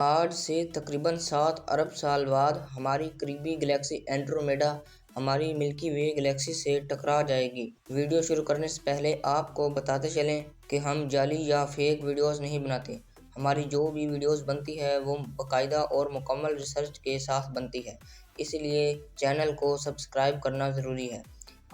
آج سے تقریباً 7 ارب سال بعد ہماری قریبی گلیکسی اینڈرومیڈا ہماری ملکی وے گلیکسی سے ٹکرا جائے گی۔ ویڈیو شروع کرنے سے پہلے آپ کو بتاتے چلیں کہ ہم جعلی یا فیک ویڈیوز نہیں بناتے۔ ہماری جو بھی ویڈیوز بنتی ہے وہ باقاعدہ اور مکمل ریسرچ کے ساتھ بنتی ہے، اس لیے چینل کو سبسکرائب کرنا ضروری ہے۔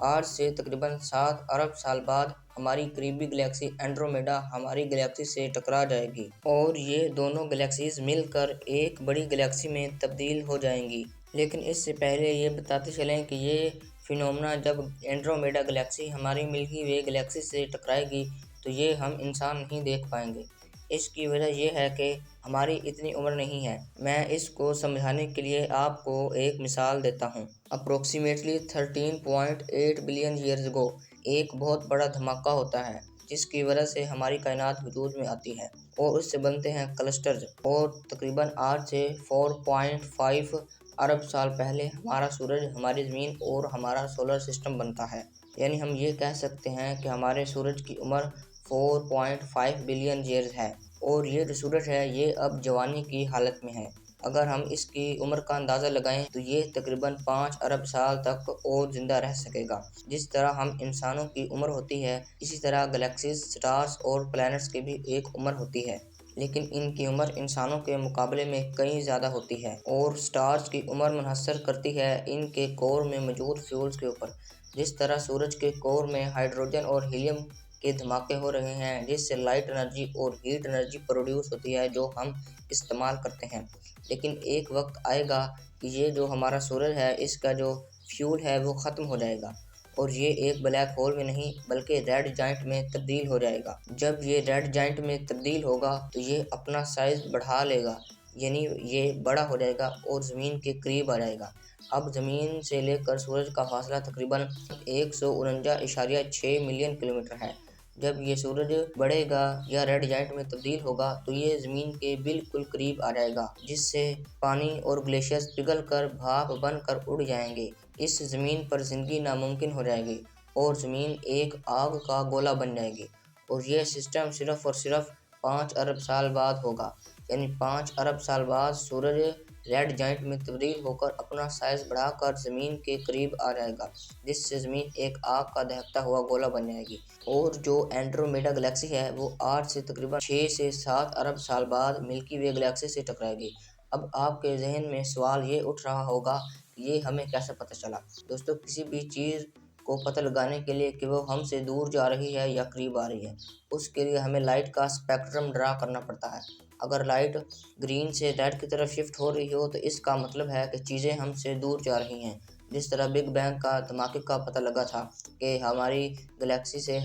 آج سے تقریباً 7 ارب سال بعد ہماری قریبی گلیکسی اینڈرومیڈا ہماری گلیکسی سے ٹکرا جائے گی اور یہ دونوں گلیکسیز مل کر ایک بڑی گلیکسی میں تبدیل ہو جائیں گی۔ لیکن اس سے پہلے یہ بتاتے چلیں کہ یہ فینومینا جب اینڈرومیڈا گلیکسی ہماری ملکی وے گلیکسی سے ٹکرائے گی تو یہ ہم انسان نہیں دیکھ پائیں گے۔ اس کی وجہ یہ ہے کہ ہماری اتنی عمر نہیں ہے۔ میں اس کو سمجھانے کے لیے آپ کو ایک مثال دیتا ہوں۔ اپروکسیمیٹلی 13.8 بلین ایئرز اگو ایک بہت بڑا دھماکہ ہوتا ہے جس کی وجہ سے ہماری کائنات وجود میں آتی ہے اور اس سے بنتے ہیں کلسٹرز، اور تقریباً آج سے 4.5 ارب سال پہلے ہمارا سورج، ہماری زمین اور ہمارا سولر سسٹم بنتا ہے۔ یعنی ہم یہ کہہ سکتے ہیں کہ ہمارے سورج کی عمر 4.5 بلین ایئرز ہے، اور یہ جو سورج ہے یہ اب جوانی کی حالت میں ہے۔ اگر ہم اس کی عمر کا اندازہ لگائیں تو یہ تقریباً 5 ارب سال تک اور زندہ رہ سکے گا۔ جس طرح ہم انسانوں کی عمر ہوتی ہے، اسی طرح گلیکسیز، سٹارز اور پلانٹس کی بھی ایک عمر ہوتی ہے، لیکن ان کی عمر انسانوں کے مقابلے میں کہیں زیادہ ہوتی ہے، اور سٹارز کی عمر منحصر کرتی ہے ان کے کور میں موجود فیولز کے اوپر۔ جس طرح سورج کے کور میں ہائیڈروجن اور ہیلیم کے دھماکے ہو رہے ہیں جس سے لائٹ انرجی اور ہیٹ انرجی پروڈیوس ہوتی ہے جو ہم استعمال کرتے ہیں، لیکن ایک وقت آئے گا کہ یہ جو ہمارا سورج ہے اس کا جو فیول ہے وہ ختم ہو جائے گا اور یہ ایک بلیک ہول میں نہیں بلکہ ریڈ جائنٹ میں تبدیل ہو جائے گا۔ جب یہ ریڈ جائنٹ میں تبدیل ہوگا تو یہ اپنا سائز بڑھا لے گا، یعنی یہ بڑا ہو جائے گا اور زمین کے قریب آ جائے گا۔ اب زمین سے لے کر سورج کا فاصلہ تقریباً 149.6 ملین کلومیٹر ہے۔ جب یہ سورج بڑھے گا یا ریڈ جائنٹ میں تبدیل ہوگا تو یہ زمین کے بالکل قریب آ جائے گا، جس سے پانی اور گلیشیئرز پگھل کر بھاپ بن کر اڑ جائیں گے۔ اس زمین پر زندگی ناممکن ہو جائے گی اور زمین ایک آگ کا گولہ بن جائے گی، اور یہ سسٹم صرف اور صرف 5 ارب سال بعد ہوگا۔ یعنی 5 ارب سال بعد سورج ریڈ جائنٹ میں تبدیل ہو کر اپنا سائز بڑھا کر زمین کے قریب آ جائے گا، جس سے زمین ایک آگ کا دہکتا ہوا گولہ بن جائے گی، اور جو اینڈرومیڈا گلیکسی ہے وہ آج سے تقریباً 6 سے 7 ارب سال بعد ملکی وے گلیکسی سے ٹکرائے گی۔ اب آپ کے ذہن میں سوال یہ اٹھ رہا ہوگا کہ یہ ہمیں کیسے پتہ چلا؟ دوستو، کسی بھی چیز کو پتہ لگانے کے لیے کہ وہ ہم سے دور جا رہی ہے یا قریب آ رہی ہے، اس کے لیے ہمیں لائٹ کا اسپیکٹرم ڈرا کرنا پڑتا ہے۔ اگر لائٹ گرین سے ریڈ کی طرف شفٹ ہو رہی ہو تو اس کا مطلب ہے کہ چیزیں ہم سے دور جا رہی ہیں۔ جس طرح بگ بینگ کا دھماکے کا پتہ لگا تھا کہ ہماری گلیکسی سے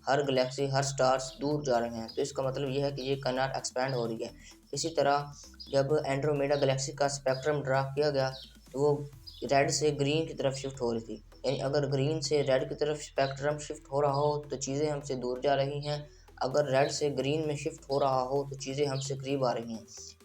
ہر سٹارز دور جا رہے ہیں، تو اس کا مطلب یہ ہے کہ یہ کائنات ایکسپینڈ ہو رہی ہے۔ اسی طرح جب اینڈرومیڈا گلیکسی کا اسپیکٹرم ڈرا کیا گیا تو وہ ریڈ سے گرین کی طرف شفٹ ہو رہی تھی۔ یعنی اگر گرین سے ریڈ کی طرف اسپیکٹرم شفٹ ہو رہا ہو تو چیزیں ہم سے دور جا رہی ہیں، اگر ریڈ سے گرین میں شفٹ ہو رہا ہو تو چیزیں ہم سے قریب آ رہی ہیں،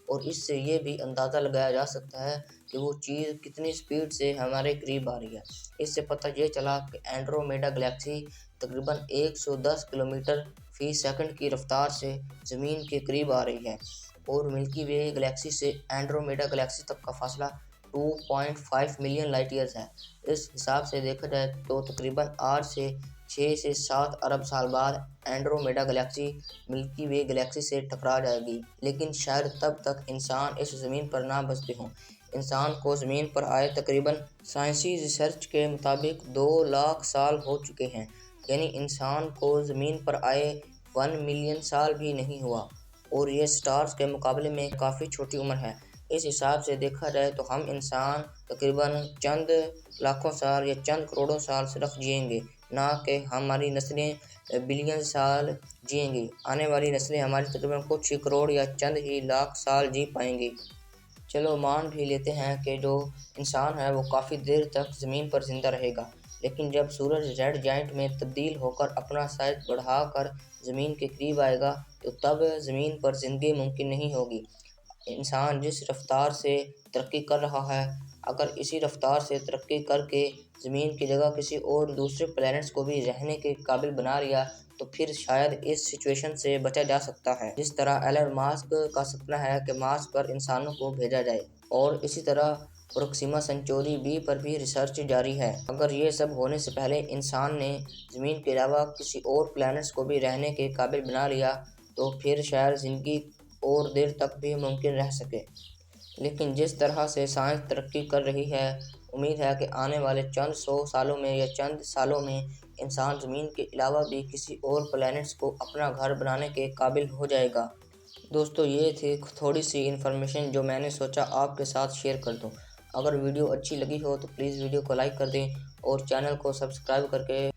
اور اس سے یہ بھی اندازہ لگایا جا سکتا ہے کہ وہ چیز کتنی سپیڈ سے ہمارے قریب آ رہی ہے۔ اس سے پتہ یہ چلا کہ اینڈرومیڈا گلیکسی تقریباً 110 کلومیٹر فی سیکنڈ کی رفتار سے زمین کے قریب آ رہی ہے، اور ملکی وے گلیکسی سے اینڈرومیڈا گلیکسی تک کا فاصلہ 2.5 ملین لائٹ ایئرز ہے۔ اس حساب سے دیکھا جائے تو تقریباً آج سے 6 سے 7 ارب سال بعد اینڈرومیڈا گلیکسی ملکی وے گلیکسی سے ٹکرا جائے گی، لیکن شاید تب تک انسان اس زمین پر نہ بستے ہوں۔ انسان کو زمین پر آئے تقریباً سائنسی ریسرچ کے مطابق 2 لاکھ سال ہو چکے ہیں، یعنی انسان کو زمین پر آئے 1 ملین سال بھی نہیں ہوا، اور یہ سٹارز کے مقابلے میں کافی چھوٹی عمر ہے۔ اس حساب سے دیکھا جائے تو ہم انسان تقریباً چند لاکھوں سال یا چند کروڑوں سال صرف جئیں گے، نہ کہ ہماری نسلیں بلین سال جئیں گی۔ آنے والی نسلیں ہماری تقریباً کچھ ہی کروڑ یا چند ہی لاکھ سال جی پائیں گی۔ چلو مان بھی لیتے ہیں کہ جو انسان ہے وہ کافی دیر تک زمین پر زندہ رہے گا، لیکن جب سورج ریڈ جائنٹ میں تبدیل ہو کر اپنا سائز بڑھا کر زمین کے قریب آئے گا تو تب زمین پر زندگی ممکن نہیں ہوگی۔ انسان جس رفتار سے ترقی کر رہا ہے اگر اسی رفتار سے ترقی کر کے زمین کی جگہ کسی اور دوسرے پلینٹس کو بھی رہنے کے قابل بنا لیا تو پھر شاید اس سچویشن سے بچا جا سکتا ہے جس طرح ایلن ماسک کا سپنا ہے کہ مارس پر انسانوں کو بھیجا جائے، اور اسی طرح پروکسیما سینچوری بی پر بھی ریسرچ جاری ہے۔ اگر یہ سب ہونے سے پہلے انسان نے زمین کے علاوہ کسی اور پلینٹس کو بھی رہنے کے قابل بنا لیا تو پھر شاید زندگی اور دیر تک بھی ممکن رہ سکے۔ لیکن جس طرح سے سائنس ترقی کر رہی ہے، امید ہے کہ آنے والے چند سو سالوں میں یا چند سالوں میں انسان زمین کے علاوہ بھی کسی اور پلینٹس کو اپنا گھر بنانے کے قابل ہو جائے گا۔ دوستو، یہ تھی تھوڑی سی انفارمیشن جو میں نے سوچا آپ کے ساتھ شیئر کر دوں۔ اگر ویڈیو اچھی لگی ہو تو پلیز ویڈیو کو لائک کر دیں اور چینل کو سبسکرائب کر کے